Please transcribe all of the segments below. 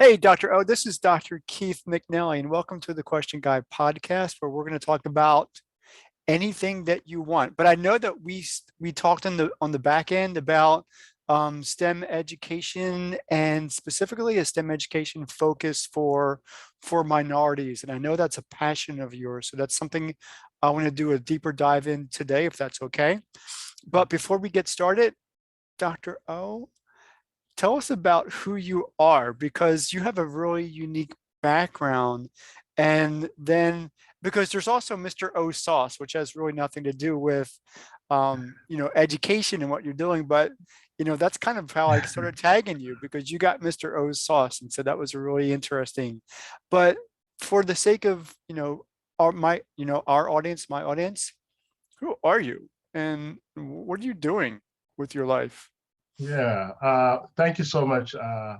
Hey, Dr. O, this is Dr. Keith McNally, and welcome to the Question Guy podcast, where we're going to talk about anything that you want. But I know that we talked on the back end about STEM education and specifically a STEM education focus for minorities, and I know that's a passion of yours. So that's something I want to do a deeper dive in today, if that's okay. But before we get started, Dr. O, tell us about who you are because you have a really unique background. And then because there's also Mr. O Sauce, which has really nothing to do with education and what you're doing, but that's kind of how I started tagging you because you got Mr. O's sauce. And so that was really interesting. But for the sake of, our audience, my audience, who are you? And what are you doing with your life? Yeah, thank you so much, Dr.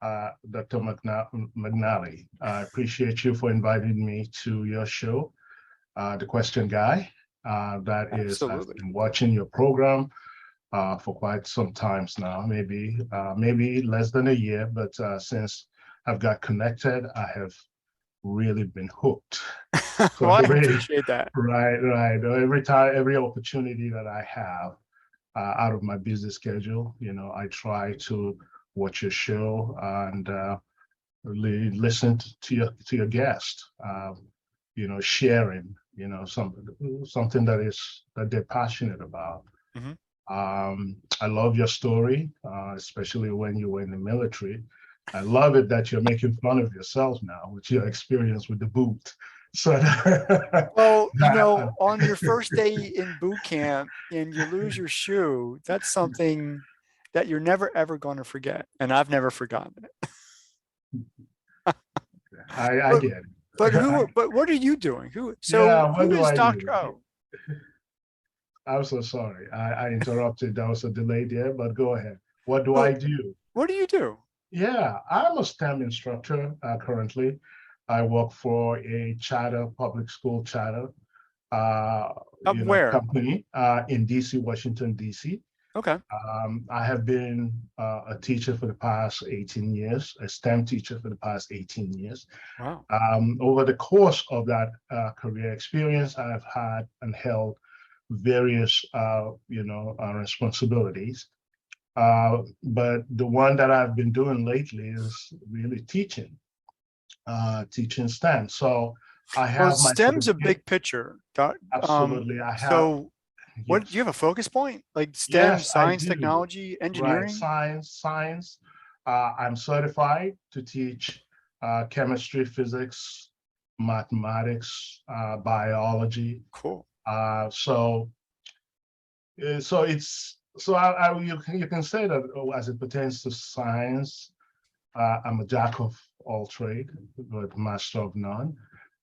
McNally. I appreciate you for inviting me to your show, The Question Guy. I've Absolutely. been watching your program for quite some times now, maybe less than a year, but since I've got connected, I have really been hooked. So Well, I every, appreciate that. right. Every opportunity that I have out of my busy schedule. I try to watch your show and listen to your guest. Sharing. Something that they're passionate about. Mhm. I love your story, especially when you were in the military. I love it that you're making fun of yourself now with your experience with the boot. So Well, that, on your first day in boot camp and you lose your shoe, that's something that you're never ever going to forget. And I've never forgotten it. I But get but it. but what are you doing? So Yeah, what who do is I Dr. do? O? I'm so sorry. I interrupted. There was a delay there, but go ahead. What do I Well, do? what do you do? Yeah, I'm a STEM instructor currently. I work for a public school charter, Up where? company in DC, Washington, DC. Okay. I have been a teacher for the past 18 years, a STEM teacher for the past 18 years. Wow. Over the course of that career experience, I've had and held various, responsibilities. But the one that I've been doing lately is really teaching STEM. So I Well, have my STEM's a certificate. big picture. Absolutely, I have. So what do you Yes, have a focus point? Like STEM, yes, I science, do. technology, Right, engineering? science. I'm certified to teach chemistry, physics, mathematics, biology. Cool. So so it's so you can say that as it pertains to science, I'm a jack of all trade, but master of none.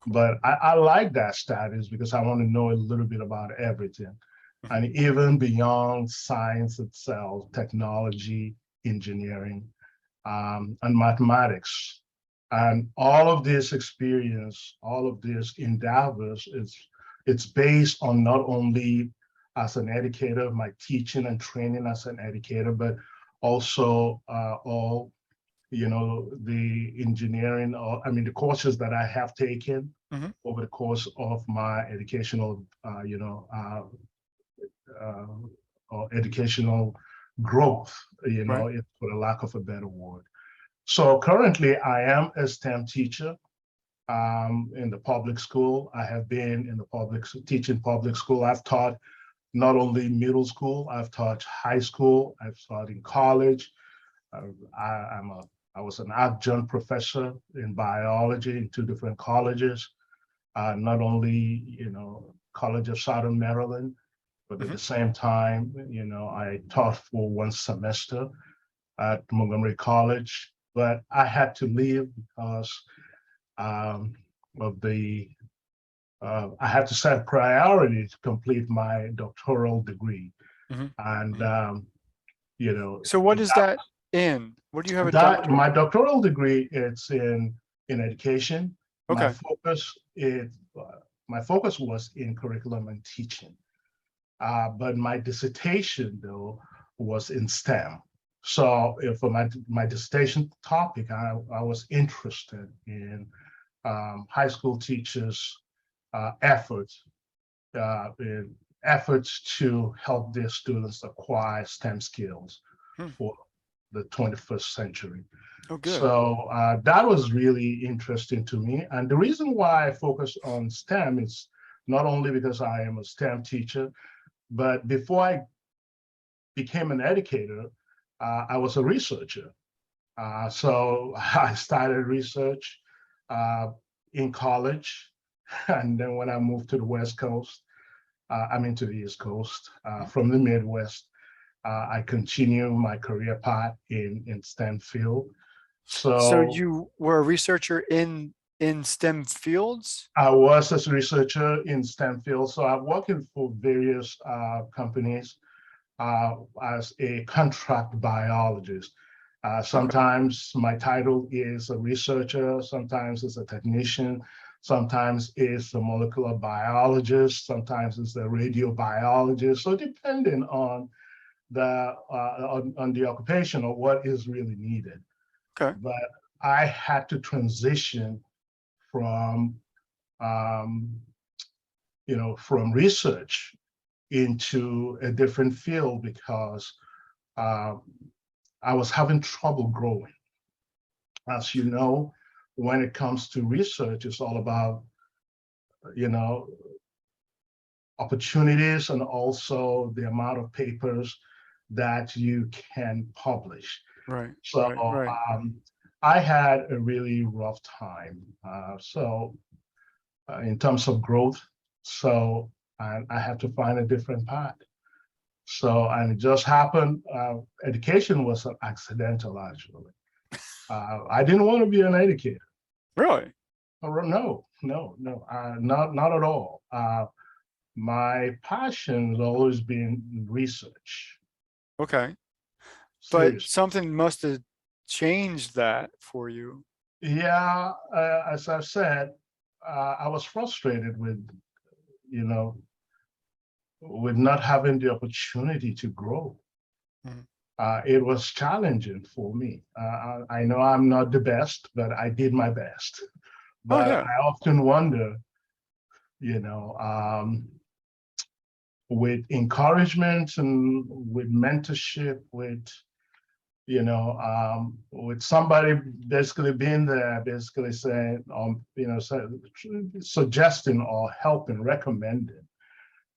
Cool. But I like that status because I want to know a little bit about everything. Mhm. And even beyond science itself, technology, engineering, and mathematics. And all of this experience, all of this endeavors, it's based on not only as an educator, my teaching and training as an educator, but also all the engineering, or I mean, the courses that I have taken Mhm. over the course of my educational, uh, or educational growth, Right. for the lack of a better word. So currently, I am a STEM teacher in the public school. I have been in the teaching public school. I've taught not only middle school, I've taught high school, I've taught in college. Uh, I, I'm a I was an adjunct professor in biology in two different colleges, not only College of Southern Maryland, but at Mhm. the same time, I taught for one semester at Montgomery College. But I had to leave because um, of the I had to set priority to complete my doctoral degree, Mhm. and Mhm. you know So what is that in? What do you have a that doctorate? my doctoral degree it's in education. My Okay. focus is my focus was in curriculum and teaching, but my dissertation though was in STEM. So for my dissertation topic, I was interested in high school teachers' efforts in efforts to help their students acquire STEM skills Hmm. for the 21st century. Oh, good. So that was really interesting to me. And the reason why I focus on STEM is not only because I am a STEM teacher, but before I became an educator, I was a researcher. So I started research uh, in college. And then when I moved to the West Coast, I'm into the East Coast, from the Midwest. I continue my career path in STEM field. So So you were a researcher in STEM fields? I was a researcher in STEM field. So I'm working for various companies as a contract biologist. Okay. Sometimes my title is a researcher, sometimes it's a technician, sometimes it's a molecular biologist, sometimes it's a radiobiologist. So depending on on the occupation or what is really needed. Okay. But I had to transition from um, from research into a different field because uh, I was having trouble growing. As you know, when it comes to research, it's all about, you know, opportunities and also the amount of papers that you can publish. Right. So Right. Right. I had a really rough time. In terms of growth, so I had to find a different path. So, and it just happened, education was an accidental, actually. I didn't want to be an educator. Really? No, no, no, not at all. My passion has always been research. Okay. But Seriously. something must have changed that for you. Yeah, as I've said, I was frustrated with, you know, with not having the opportunity to grow. Mhm. It was challenging for me. I know I'm not the best, but I did my best. Oh, But yeah. I often wonder, you know, with encouragement and with mentorship, with somebody basically being there, basically saying, suggesting or helping, recommending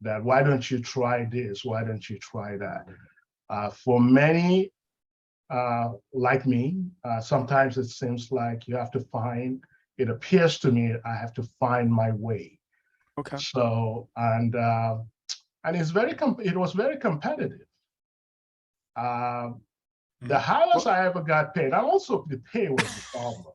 that why don't you try this? Why don't you try that? For many like me, sometimes it seems like you have to find, it appears to me, I have to find my way. Okay. So, and it was very competitive. Um, the Mhm. highest Well, I ever got paid, and also the pay was the problem,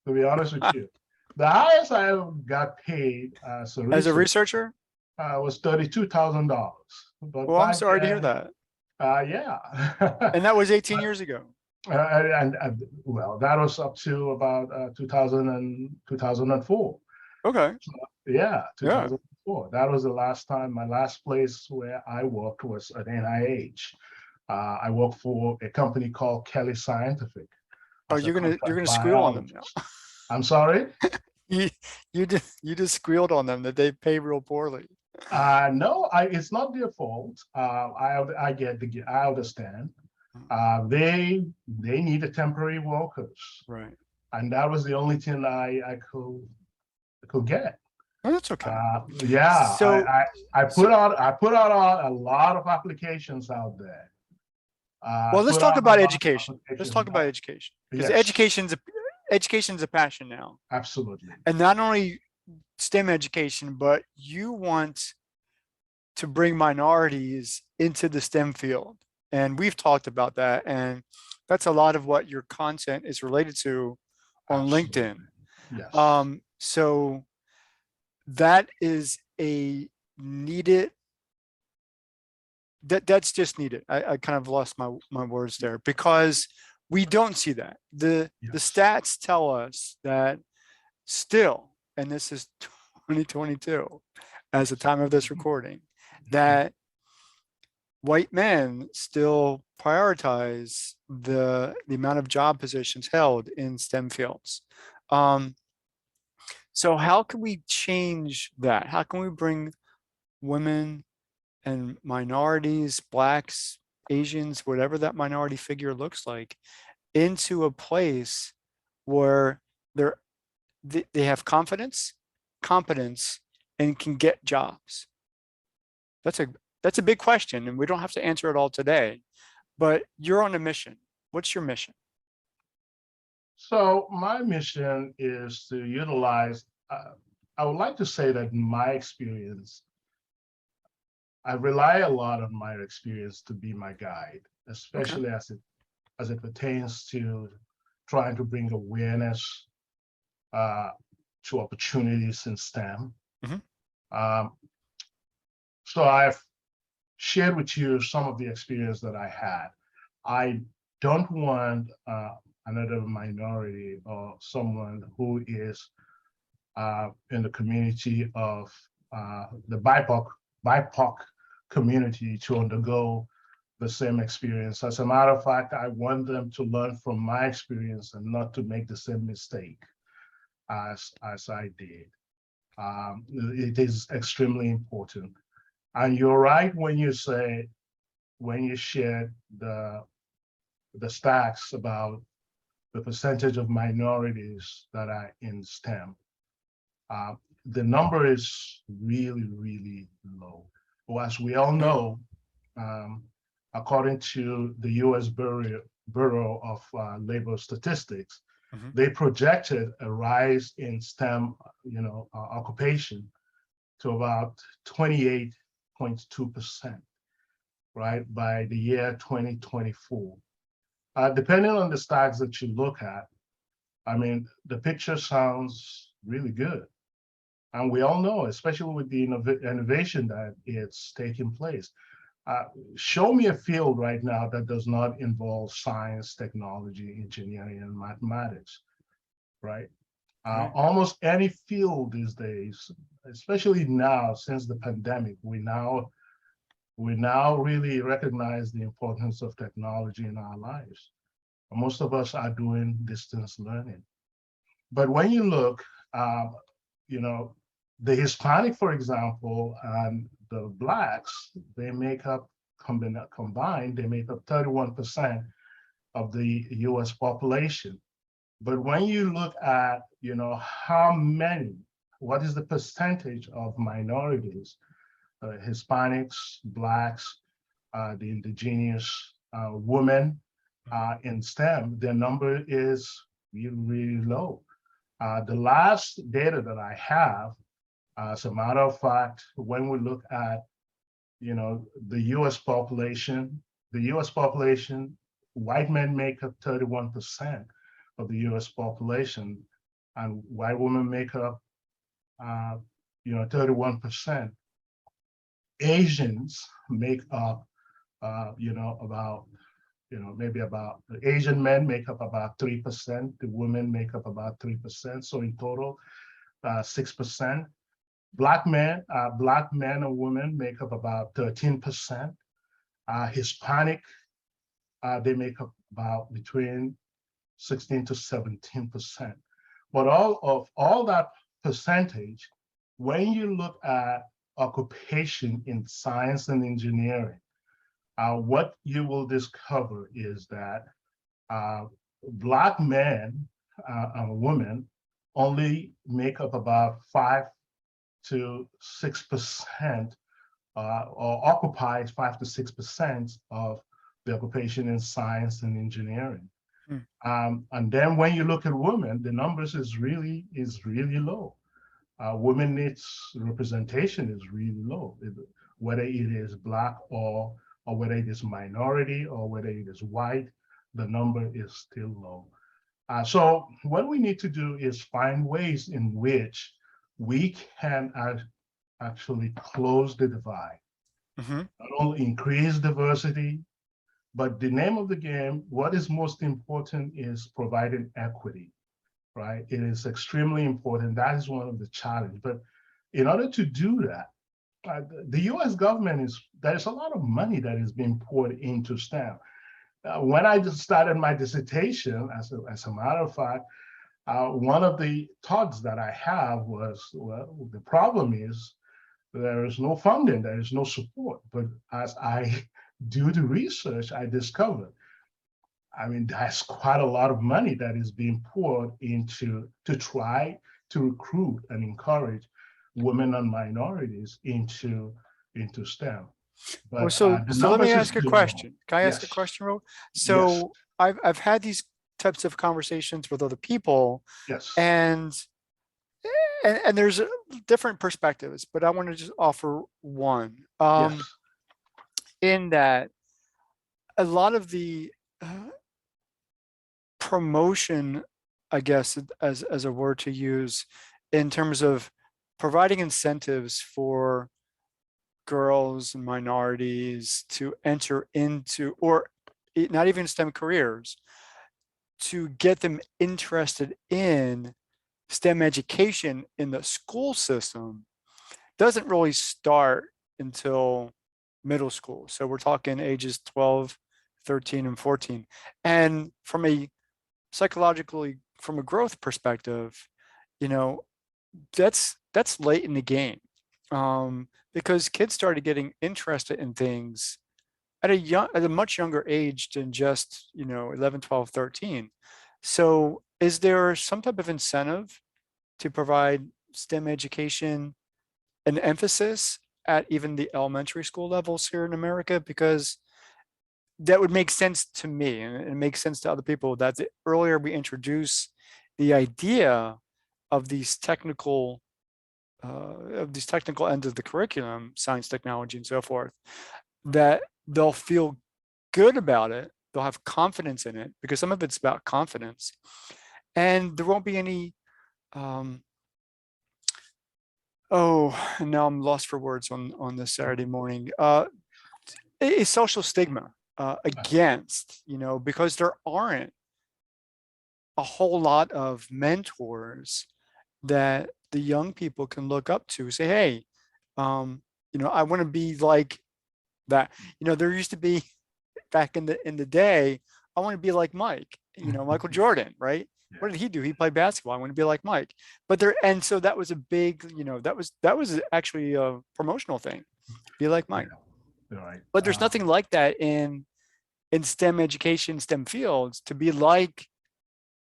to be honest with you. The highest I ever got paid as a as a researcher researcher? was $32,000. But Well, I'm back sorry to hear then, that. yeah. And that was 18 But years ago. well, that was up to about 2004. Okay. Yeah, Yeah. 2004. That was the last time, my last place where I worked was at NIH. I worked for a company called Kelly Scientific Oh, as a you're contract gonna squeal on them biologist. now. I'm sorry? You you just squealed on them that they pay real poorly. No, it's not their fault. I understand. Mm. They needed temporary workers, Right. and that was the only thing I could get. Oh, that's okay. Yeah, So, so I put out a lot of applications out there. I well, let's put talk out a about lot of education. Let's applications. talk about education because Yes, education's a passion now, absolutely. and not only STEM education, but you want to bring minorities into the STEM field. And we've talked about that. And that's a lot of what your content is related to on LinkedIn. Absolutely. Yes. So that is a needed, that's just needed. I kind of lost my words there because we don't see that. The Yes. stats tell us that still, and this is 2022 as the Yes. time of this recording, that white men still prioritize the amount of job positions held in STEM fields. Um, so how can we change that? How can we bring women and minorities, blacks, Asians, whatever that minority figure looks like, into a place where they're they have confidence, competence, and can get jobs? That's a that's a big question, and we don't have to answer it all today. But you're on a mission. What's your mission? So my mission is to utilize, I would like to say that in my experience, I rely a lot on my experience to be my guide, Okay. especially as it pertains to trying to bring awareness uh, to opportunities in STEM. Hmm. Um, so I've shared with you some of the experience that I had. I don't want another minority or someone who is in the community of the BIPOC community to undergo the same experience. As a matter of fact, I want them to learn from my experience and not to make the same mistake as I did. It is extremely important. And you're right when you say, when you share the stats about the percentage of minorities that are in STEM. Uh, the number is really, really low. Well, as we all Mm, know, um, according to the US Bureau of Labor Statistics, mhm. they projected a rise in STEM, occupation to about 28.2%, right, by the year 2024. Depending on the stats that you look at, I mean, the picture sounds really good. And we all know, especially with the innovation that it's taking place. Uh, Show me a field right now that does not involve science, technology, engineering, and mathematics, right? Right. Almost any field these days, especially now since the pandemic, we now really recognize the importance of technology in our lives. Most of us are doing distance learning. But when you look, um, you know, the Hispanic, for example, and the Blacks, they make up combined, they make up 31% of the US population. But when you look at, how many, what is the percentage of minorities, Hispanics, Blacks, the indigenous women in STEM, their number is really, really low. The last data that I have, as a matter of fact, when we look at, the U.S. population, white men make up 31% of the U.S. population, and white women make up, 31%. Asians make up, about, maybe about the Asian men make up about 3%. The women make up about 3%. So in total, 6%. Black men and women make up about 13%. Hispanic, they make up about between 16 to 17%. But all that percentage, when you look at occupation in science and engineering, what you will discover is that uh, Black men and women only make up about 5 to 6%, or occupies 5 to 6% of the occupation in science and engineering. Mm. And then when you look at women, the numbers is really low. Women's representation is really low, whether it is Black or whether it is minority or whether it is white, the number is still low. So what we need to do is find ways in which we can actually close the divide, Hmm. not only increase diversity, but the name of the game, what is most important is providing equity, right? It is extremely important. That is one of the challenges. But in order to do that, the U.S. government there's a lot of money that is being poured into STEM. When I just started my dissertation, as a matter of fact, one of the thoughts that I have was, well, the problem is there is no funding, there is no support. But as I do the research, I discovered, I mean, that's quite a lot of money that is being poured into to try to recruit and encourage women and minorities into STEM. Well, But the so let me numbers is ask a still low. question. Can I ask a Yes, question, Ro? yes, So I've had these types of conversations with other people, yes, and and there's different perspectives, but I want to just offer one. yes, In that a lot of the uh, promotion, I guess, as a word to use, in terms of providing incentives for girls and minorities to enter into, or not even STEM careers, to get them interested in STEM education in the school system doesn't really start until middle school. So we're talking ages 12, 13, and 14. And from a psychologically, from a growth perspective, you know, that's late in the game, because kids started getting interested in things at a much younger age than just 11, 12, 13. So is there some type of incentive to provide STEM education, an emphasis at even the elementary school levels here in America? Because that would make sense to me, and it makes sense to other people, that the earlier we introduce the idea of these technical ends of the curriculum, science, technology, and so forth, that they'll feel good about it. They'll have confidence in it, because some of it's about confidence, and there won't be any oh, and now I'm lost for words on this Saturday morning. A social stigma against, because there aren't a whole lot of mentors that the young people can look up to. Say, hey, I want to be like that. There used to be, back in the day, I want to be like Mike. Michael Jordan, right? What did he do? He played basketball. I want to be like Mike. But there, and so that was a big, that was actually a promotional thing. Be like yeah, Mike. right. But there's nothing like that in STEM education, STEM fields, to be like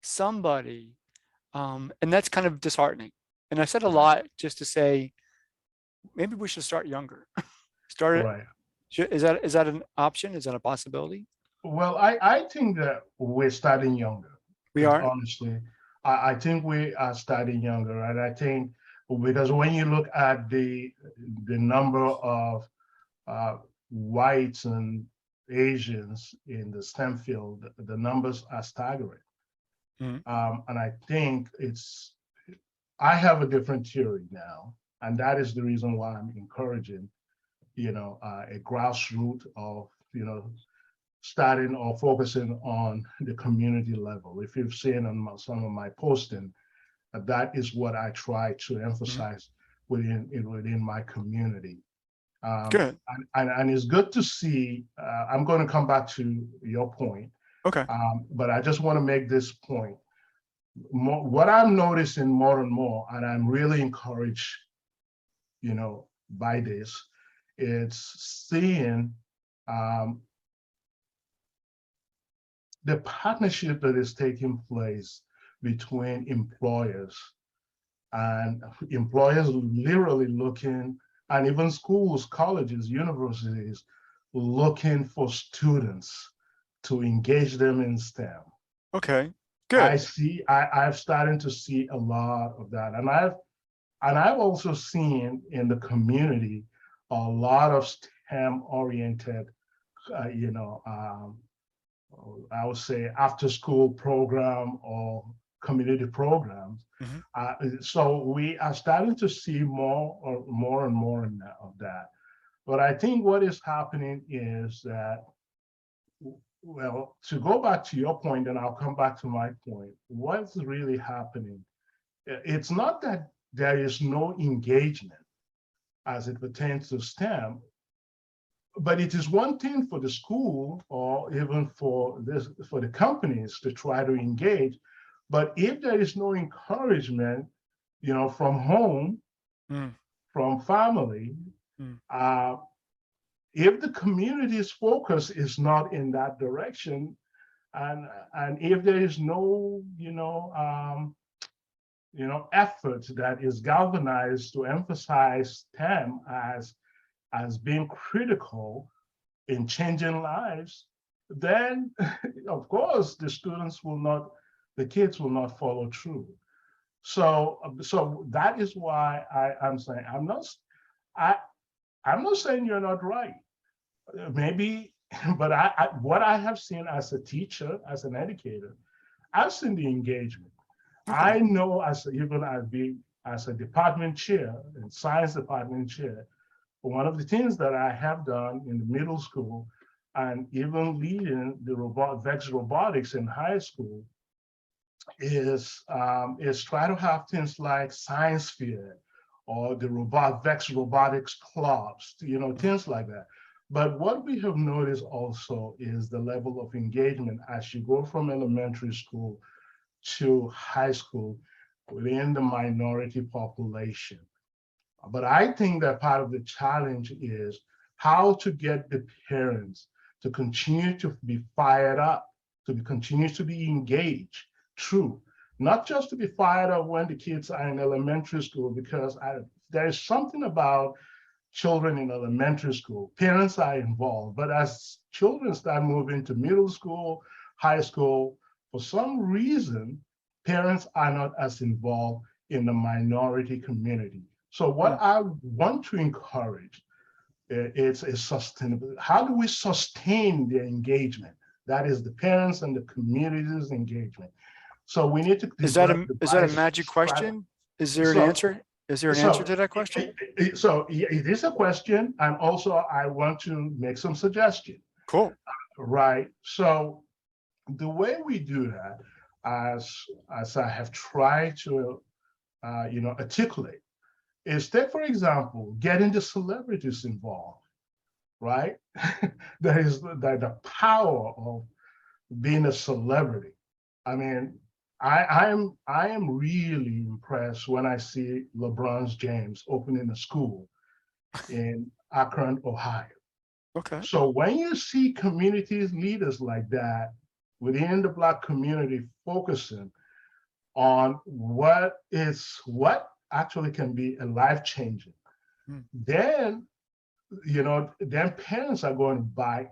somebody. And that's kind of disheartening. And I said a Right, lot just to say, maybe we should start younger. Start it. right. Is that an option? Is that a possibility? Well, I think that we're starting younger. We are. Honestly, I think we are starting younger, and I think because when you look at the number of uh, whites and Asians in the STEM field, the numbers are staggering. Mhm. And I think I have a different theory now, and that is the reason why I'm encouraging, a grassroots of, starting or focusing on the community level. If you've seen on some of my posting, that is what I try to Mhm. emphasize within my community. Good. And it's good to see. I'm going to come back to your point, Okay. but I just want to make this point. What I'm noticing more and more, and I'm really encouraged, by this, it's seeing um, the partnership that is taking place between employers literally looking, and even schools, colleges, universities looking for students to engage them in STEM. Okay. I Good. see, I've started to see a lot of that. And I've also seen in the community a lot of STEM oriented, uh, you know, um, I would say after school program or community programs. Mhm. So we are starting to see more and more of that. But I think what is happening is that, well, to go back to your point, and I'll come back to my point, what's really happening? It's not that there is no engagement. as it pertains to STEM. But it is one thing for the school or even for the companies to try to engage. But if there is no encouragement, from home, Mm, from family, mm, uh, if the community's focus is not in that direction, and if there is no, effort that is galvanized to emphasize STEM as being critical in changing lives, then of course the kids will not follow through. So that is why I'm saying I, I'm not saying you're not right. Maybe, but what I have seen as a teacher, as an educator, I've seen the engagement. okay. I know even as being as a department chair and science department chair, one of the things that I have done in the middle school and even leading the VEX robotics in high school is try to have things like science fair or the VEX robotics clubs, things like that. But what we have noticed also is the level of engagement as you go from elementary school to high school within the minority population. But I think that part of the challenge is how to get the parents to continue to be fired up, continue to be engaged, true, not just to be fired up when the kids are in elementary school, because there is something about children in elementary school, parents are involved, but as children start moving to middle school, high school, for some reason, parents are not as involved in the minority community. So what Mm. I want to encourage is sustainable. How do we sustain the engagement? That is the parents and the community's engagement. So we need to develop the Is that a right magic strategy. question? Is there an So answer? Is there an answer so, to that question? it is a question, and also I want to make some suggestion, Cool. right? So the way we do that, as I have tried to, articulate, is take, for example, getting the celebrities involved, right? There is the power of being a celebrity. I mean, I am really impressed when I see LeBron James opening a school in Akron, Ohio. Okay. So when you see communities leaders like that within the Black community focusing on what actually can be a life changing, Mm, then then parents are going to buy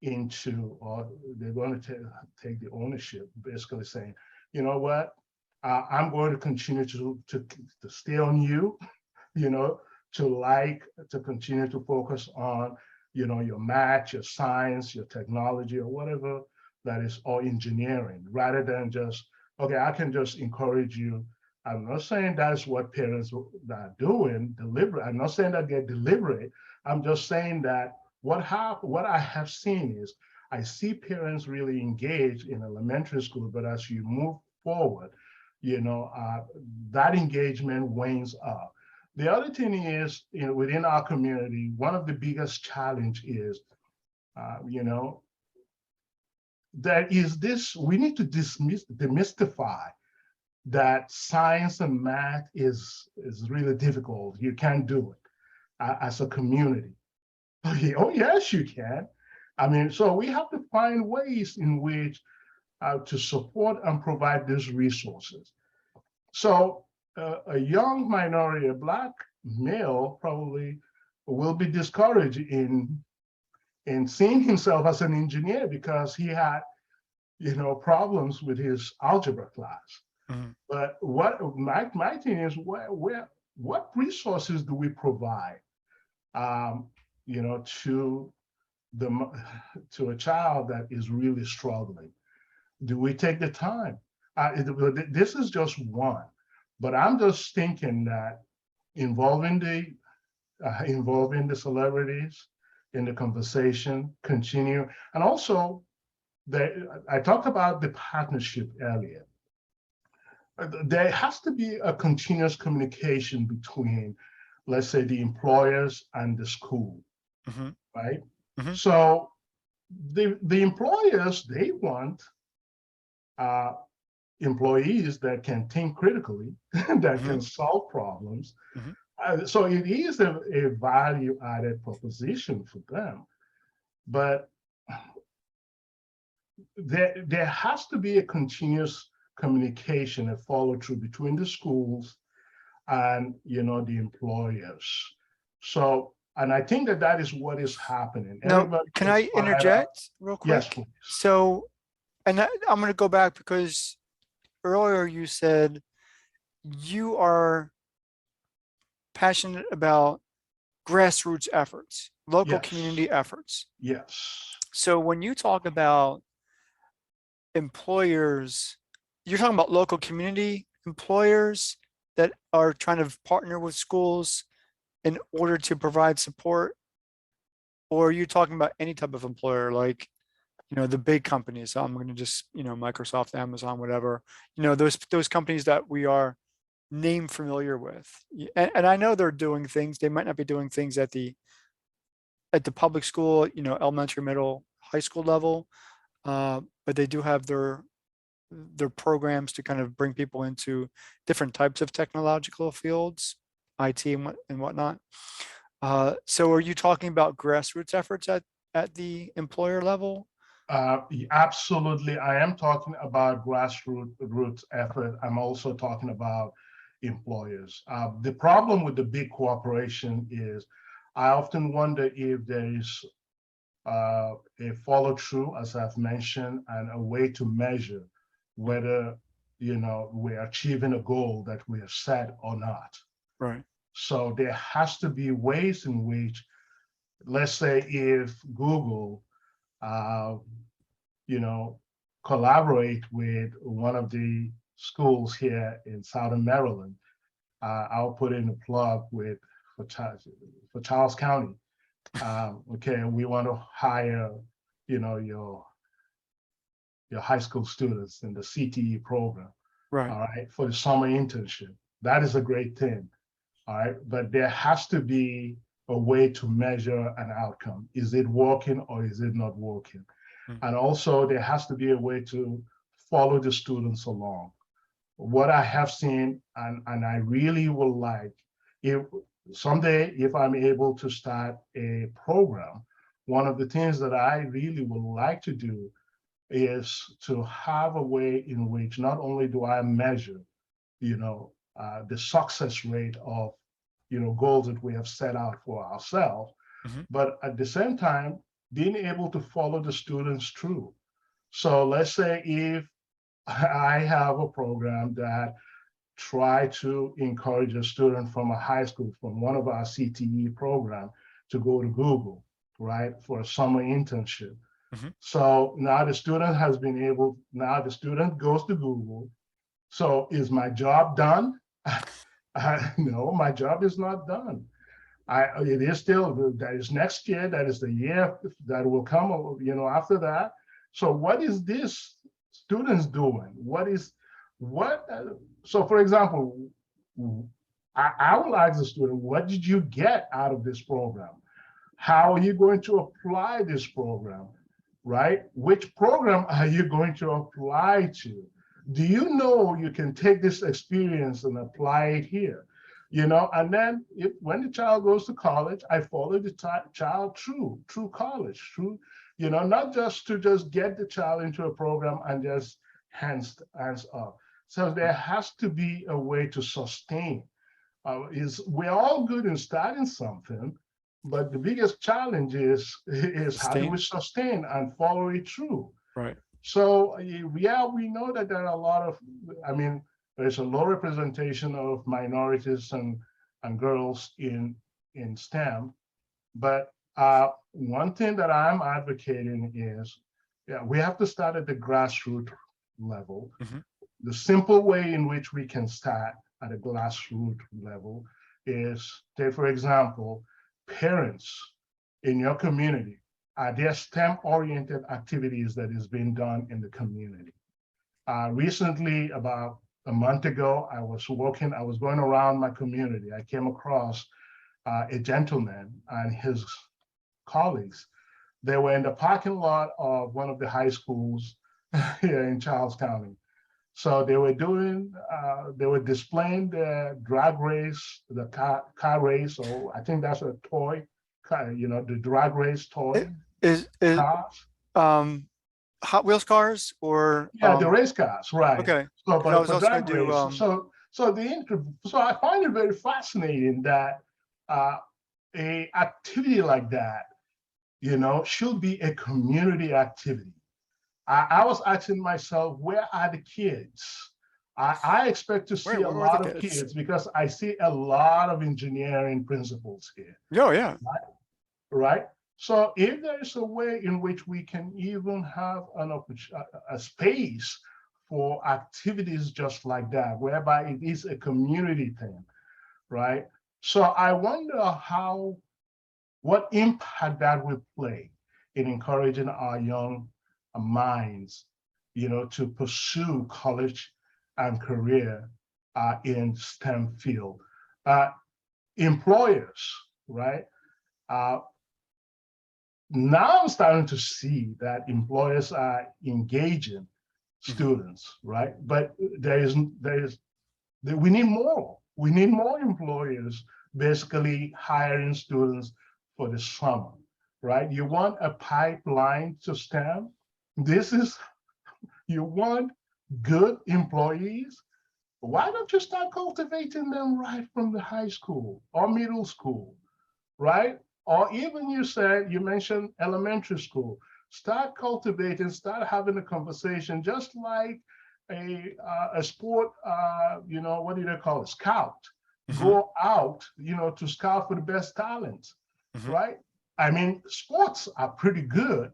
into, or they're going to take the ownership, basically saying, you know what, I'm going to continue to stay on you, you know, to continue to focus on, your math, your science, your technology, or whatever that is, or engineering, rather than just, okay, I can just encourage you. I'm not saying that's what parents are doing deliberate. I'm not saying that they're deliberate. I'm just saying that what I have seen is I see parents really engaged in elementary school, but as you move forward, that engagement wanes up. The other thing is, within our community, one of the biggest challenge is, you know, there is this, we need to demystify that science and math is really difficult. You can't do it as a community. Oh, yes, you can. I mean, so we have to find ways in which to support and provide these resources. So a young minority, a Black male probably will be discouraged in seeing himself as an engineer because he had, problems with his algebra class. mhm, But what my thing is, what resources do we provide, um, to the to a child that is really struggling? Do we take the time? This is just one, but I'm just thinking that involving the celebrities in the conversation, continue, and also I talked about the partnership earlier. There has to be a continuous communication between let's say, the employers and the school, hmm right? hmm So the employers, they want uh, employees that can think critically, that hmm can solve problems. hmm So it is a value added proposition for them. But there has to be a continuous communication and follow through between the schools and the employers. So, and I think that that is what is happening. Now, Everybody can is I fired up. interject real Yes, quick? please. So, and I'm going to go back because earlier you said you are passionate about grassroots efforts, local Yes, community efforts. yes, So when you talk about employers, you're talking about local community employers that are trying to partner with schools in order to provide support, or are you talking about any type of employer like, the big companies? So I'm going to just, Microsoft, Amazon, whatever, those companies that we are name familiar with. And I know they're doing things. They might not be doing things at the public school, elementary, middle, high school level, but they do have their programs to kind of bring people into different types of technological fields, IT and whatnot. So are you talking about grassroots efforts at the employer level? absolutely. I am talking about grassroots effort. I'm also talking about employers. The problem with the big corporation is I often wonder if there is a follow through, as I've mentioned, and a way to measure whether we're achieving a goal that we have set or not. Right. So there has to be ways in which, let's say, if Google, uh, you know, collaborate with one of the schools here in Southern Maryland, I'll put in a plug with for Charles County. Okay, we want to hire, you know, your your high school students in the CTE program, Right. all right, for the summer internship. That is a great thing, all right, but there has to be a way to measure an outcome. Is it working or is it not working? Mm. And also there has to be a way to follow the students along. What I have seen, and I really would like, if someday, if I'm able to start a program, one of the things that I really would like to do is to have a way in which not only do I measure, the success rate of, goals that we have set out for ourselves, Mhm. but at the same time, being able to follow the students through. So let's say if I have a program that try to encourage a student from a high school, from one of our CTE program, to go to Google, right, for a summer internship. Mhm. So now now the student goes to Google. So is my job done? No, my job is not done. It is still, that is next year, that is the year that will come, after that. So what is this students doing? What, so for example, I will ask the student, what did you get out of this program? How are you going to apply this program, right? Which program are you going to apply to? Do you know you can take this experience and apply it here? And then when the child goes to college, I follow the child through college, not just to just get the child into a program and just hands up. So there has to be a way to sustain. We're all good in starting something, but the biggest challenge is how do we Sustain. sustain and follow it through? Right. So yeah, we know that there are a lot of, I mean, there's a low representation of minorities and girls in STEM, but one thing that I'm advocating is, yeah, we have to start at the grassroots level. Mhm. The simple way in which we can start at a grassroots level is, say, for example, parents in your community, are there STEM-oriented activities that is being done in the community? Recently, about a month ago, I was going around my community. I came across a gentleman and his colleagues. They were in the parking lot of one of the high schools here in Charles County. So they were displaying the drag race, the car race, or I think that's a toy, car, the drag race It toy is cars. um Hot Wheels cars or Yeah, the race cars, right. okay. So, Because I but was for also going drag to do race, so I find it very fascinating that uh, a activity like that, should be a community activity. I was asking myself, where are the kids? I expect to see a where were the lot of kids? kids because I see a lot of engineering principals here, Oh yeah. right? So if there is a way in which we can even have a space for activities just like that, whereby it is a community thing, right? So I wonder what impact that will play in encouraging our young minds, to pursue college and career in STEM field. Uh, Employers, right? Uh, Now I'm starting to see that employers are engaging Mhm. students, right? But we need more. We need more employers basically hiring students for the summer, right? You want a pipeline to STEM. This is, you want good employees. Why don't you start cultivating them right from the high school or middle school, right? Or even you mentioned elementary school. Start cultivating, start having a conversation, just like a sport. What do they call it? Scout. Mhm. Go out, to scout for the best talents, Mhm. right? I mean, sports are pretty good.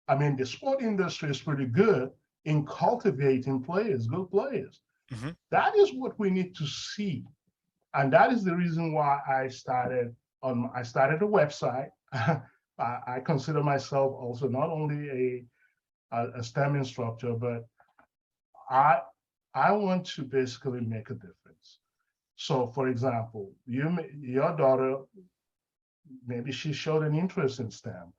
I mean, the sport industry is pretty good in cultivating players, good players. Mhm. That is what we need to see, and that is the reason why I started a website. I consider myself also not only a STEM instructor, but I I want to basically make a difference. So, for example, your daughter, maybe she showed an interest in STEM.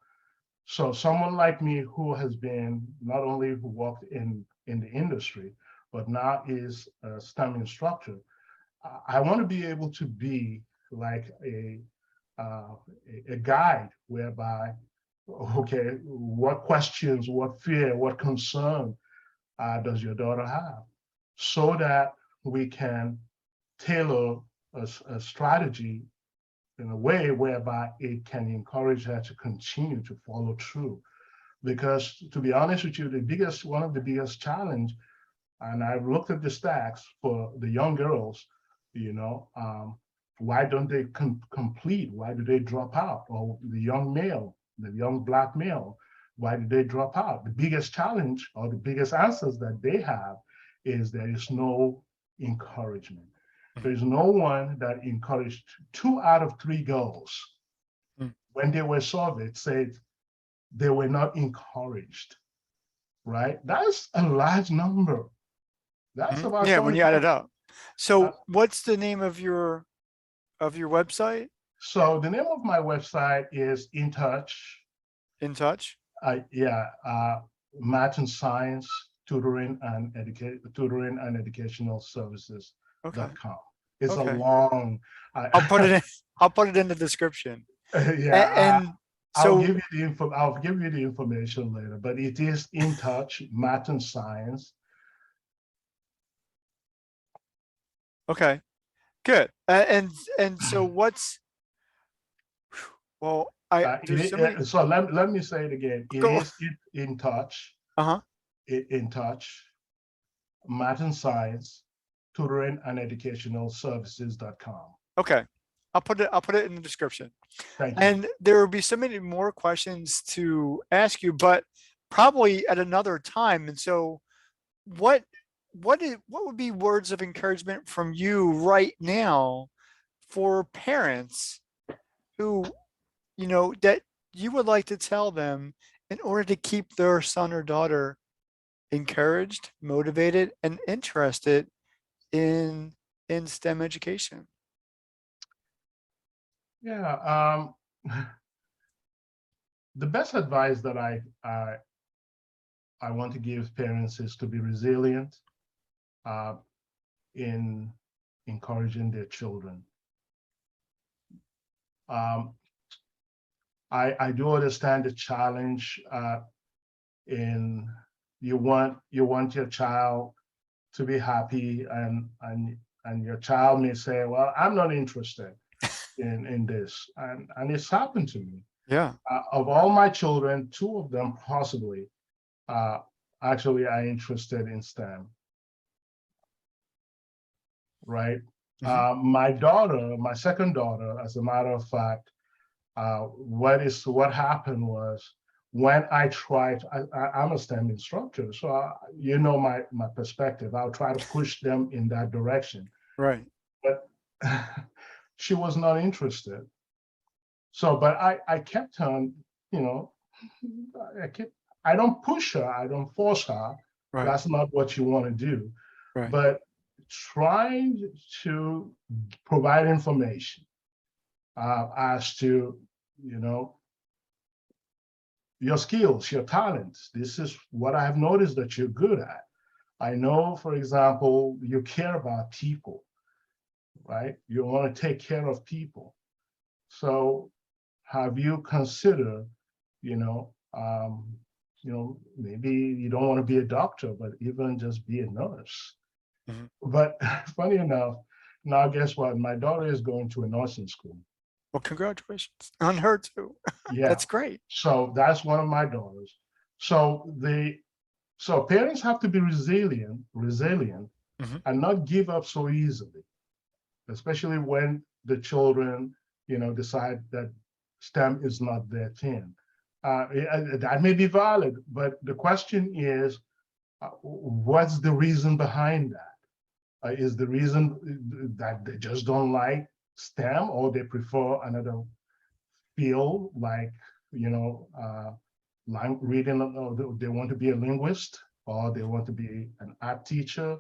So, someone like me who has been not only who worked in the industry, but now is a STEM instructor, I want to be able to be like uh, a guide whereby, okay, what questions, what fear, what concern does your daughter have, so that we can tailor a strategy in a way whereby it can encourage her to continue to follow through. Because to be honest with you, one of the biggest challenge, and I've looked at the stats for the young girls, why don't they complete? Why do they drop out? Or the young male, the young Black male, why do they drop out? The biggest challenge or the biggest answers that they have is there is no encouragement. There Mhm. is no one that encouraged. 2 out of 3 girls, Mhm. when they were surveyed, said they were not encouraged, right? That's a large number. That's Mhm. about Yeah, when you add 25. it up. Uh, So what's the name of your website? so the name of my website is In Touch. In Touch? Yeah, Math and Science Tutoring and Educational Okay. Services.com. It's a Okay. long, I'll put it in I'll put it in the description. yeah. And so I'll give you the information later. But it is In Touch Math and Science. okay, good. And so what's well, I there's so many So let me say it again. It go is In Touch. uh-huh. In Touch Math and Science Tutoring and Educational Services.com. Okay. I'll put it in the description. Thank you. And there will be so many more questions to ask you, but probably at another time. And so what what would be words of encouragement from you right now for parents who, that you would like to tell them in order to keep their son or daughter encouraged, motivated, and interested in STEM education? Yeah. The best advice that I want to give parents is to be resilient uh, in encouraging their children. Um, I do understand the challenge in you want your child to be happy, and your child may say, well, I'm not interested in this, and it's happened to me. Yeah. Of all my children, two of them possibly uh, actually are interested in STEM, right? Hmm. My daughter, my second daughter, as a matter of fact, what happened was when I tried, I'm a STEM instructor, so you know my perspective. I'll try to push them in that direction, Right. but she was not interested. So, but I kept on, you know, I kept, I don't push her, I don't force her. Right. That's not what you want to do. Right. But trying to provide information as to, you know, your skills, your talents. This is what I have noticed that you're good at. I know, for example, you care about people, right? You want to take care of people. So have you considered, you know, maybe you don't want to be a doctor, but even just be a nurse. Hmm. But funny enough, now guess what? My daughter is going to a nursing school. Well, congratulations on her too. Yeah. That's great. So that's one of my daughters. So parents have to be resilient Hmm. and not give up so easily, especially when the children, decide that STEM is not their thing. That may be valid, but the question is, what's the reason behind that? Is the reason that they just don't like STEM, or they prefer another field like, you know, reading, or they want to be a linguist, or they want to be an art teacher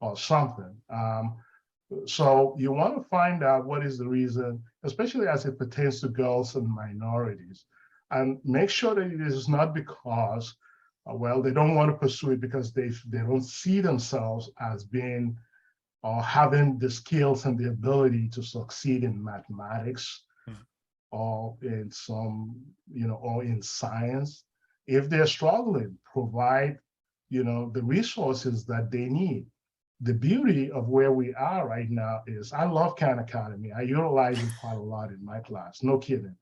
or something. So you want to find out what is the reason, especially as it pertains to girls and minorities, and make sure that it is not because, well, they don't want to pursue it because they don't see themselves as being or having the skills and the ability to succeed in mathematics Hmm. or in some, or in science. If they're struggling, provide, the resources that they need. The beauty of where we are right now is I love Khan Academy. I utilize it quite a lot in my class. No kidding.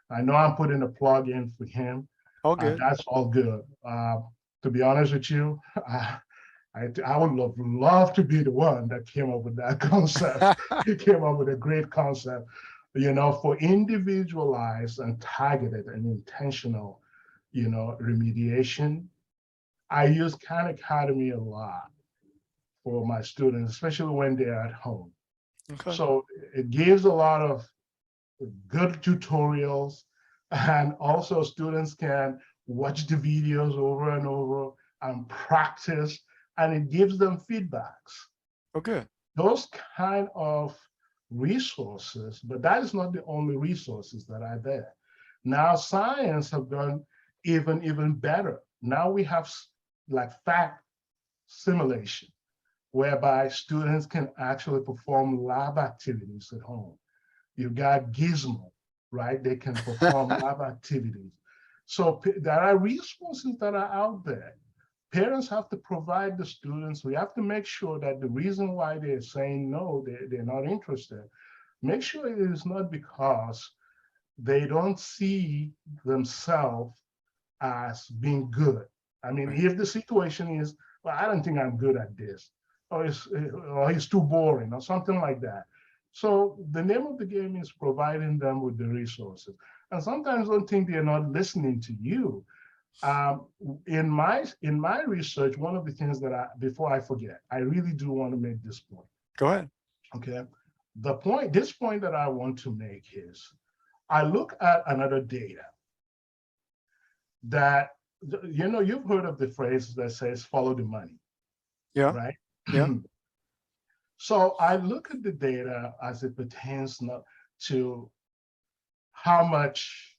I know I'm putting a plug in for him. All good. That's all good. To be honest with you, I would love to be the one that came up with that concept. He came up with a great concept, for individualized and targeted and intentional, remediation. I use Khan Academy a lot for my students, especially when they're at home. Okay. So it gives a lot of good tutorials, and also students can watch the videos over and over and practice, and it gives them feedbacks. Oh, good. Those kind of resources, but that is not the only resources that are there. Now science have done even better. Now we have like fact simulation, whereby students can actually perform lab activities at home. You got Gizmo, right? They can perform lab activities. So there are resources that are out there. Parents have to provide the students. We have to make sure that the reason why they're saying no, they're not interested, make sure it is not because they don't see themselves as being good. I mean, Right. if the situation is, well, I don't think I'm good at this, or it's too boring, or something like that. So the name of the game is providing them with the resources. And sometimes don't think they're not listening to you. Um, in my research, one of the things that before I forget, I really do want to make this point. Go ahead. Okay, this point that I want to make is, I look at another data that, you've heard of the phrase that says follow the money, Yeah. right? Yeah. So I look at the data as it pertains not to how much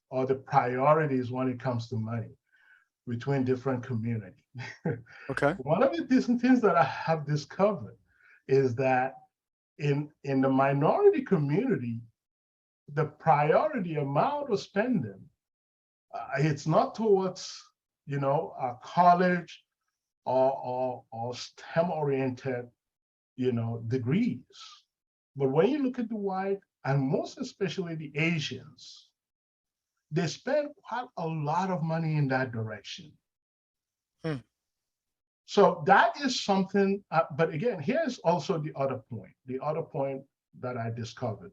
or the priorities when it comes to money between different communities. Okay. One of the decent things that I have discovered is that in the minority community, the priority amount of spending, it's not towards, a college or STEM oriented, degrees. But when you look at the white, and most especially the Asians, they spend quite a lot of money in that direction. Hmm. So that is something, but again, here's also the other point. The other point that I discovered.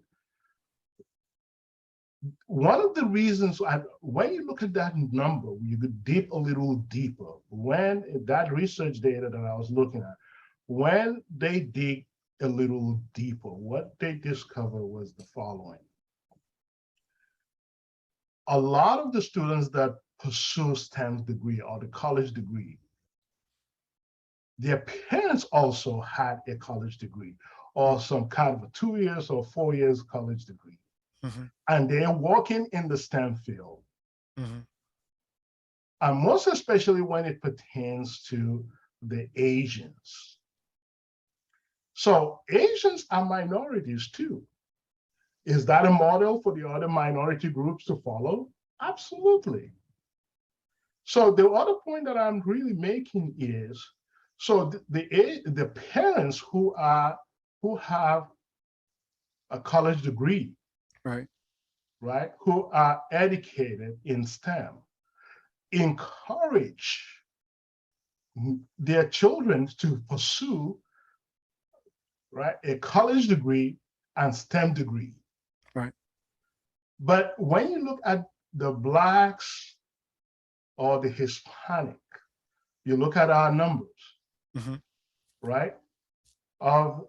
One of the reasons, when you look at that number, you go a little deeper, when that research data that I was looking at, when they dig a little deeper, what they discovered was the following. A lot of the students that pursue STEM degree or the college degree, their parents also had a college degree or some kind of a 2 years or 4 years college degree. Mm-hmm. And they're working in the STEM field. Mm-hmm. And most especially when it pertains to the Asians. So Asians are minorities too. Is that a model for the other minority groups to follow? Absolutely. So the other point that I'm really making is, so the parents who have a college degree, right, who are educated in STEM, encourage their children to pursue, a college degree and STEM degree. Right. But when you look at the Blacks or the Hispanic, you look at our numbers, mm-hmm. right? Of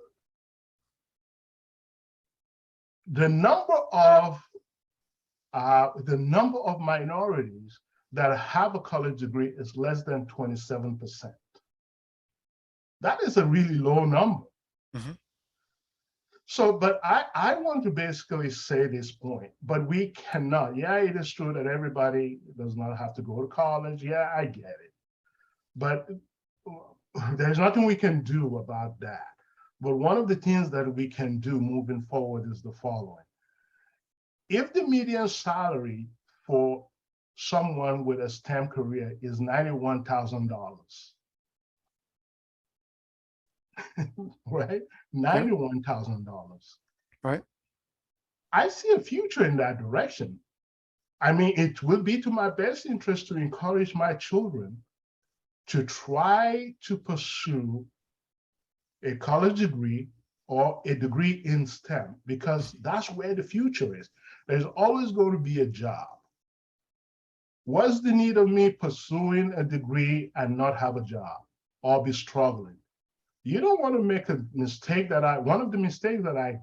the number of minorities that have a college degree is less than 27%. That is a really low number. Mm-hmm. So, but I want to basically say this point, but we cannot. Yeah, it is true that everybody does not have to go to college. Yeah, I get it. But there's nothing we can do about that. But one of the things that we can do moving forward is the following. If the median salary for someone with a STEM career is $91,000, right? $91,000. Right. I see a future in that direction. I mean, it will be to my best interest to encourage my children to try to pursue a college degree or a degree in STEM, because that's where the future is. There's always going to be a job. What's the need of me pursuing a degree and not have a job or be struggling? You don't want to make a mistake one of the mistakes that I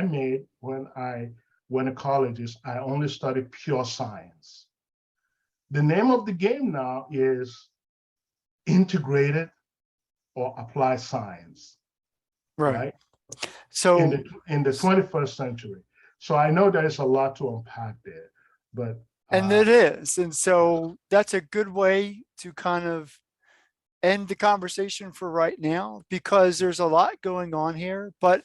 made when I went to college is I only studied pure science. The name of the game now is integrated or applied science, right? So in the 21st century. So I know there's a lot to unpack there, but and it is. And so that's a good way to kind of end the conversation for right now, because there's a lot going on here. But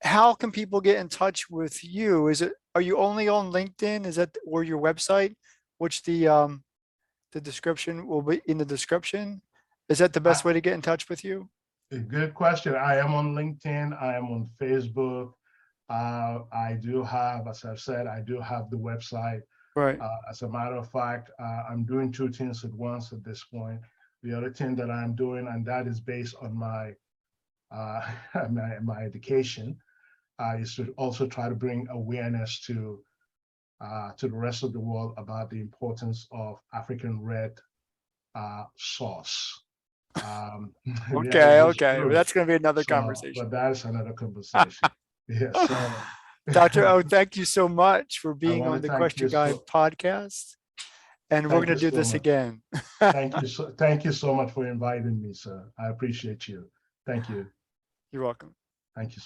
how can people get in touch with you? Are you only on LinkedIn? Is that, or your website, which the description will be in the description? Is that the best way to get in touch with you? A good question. I am on LinkedIn. I am on Facebook. I do have, as I've said, I do have the website. Right. As a matter of fact, I'm doing two things at once at this point. The other thing that I'm doing, and that is based on my my education, is to also try to bring awareness to the rest of the world about the importance of African red sauce. Okay, yeah, okay. Well, that's going to be another conversation. But that's another conversation. Yeah. So, Dr. O, thank you so much for being on wanna the thank Question you Guy so- podcast. And we're Thank going to you do so this much. again. Thank you so much for inviting me, sir. I appreciate you. Thank you. You're welcome. Thank you so much.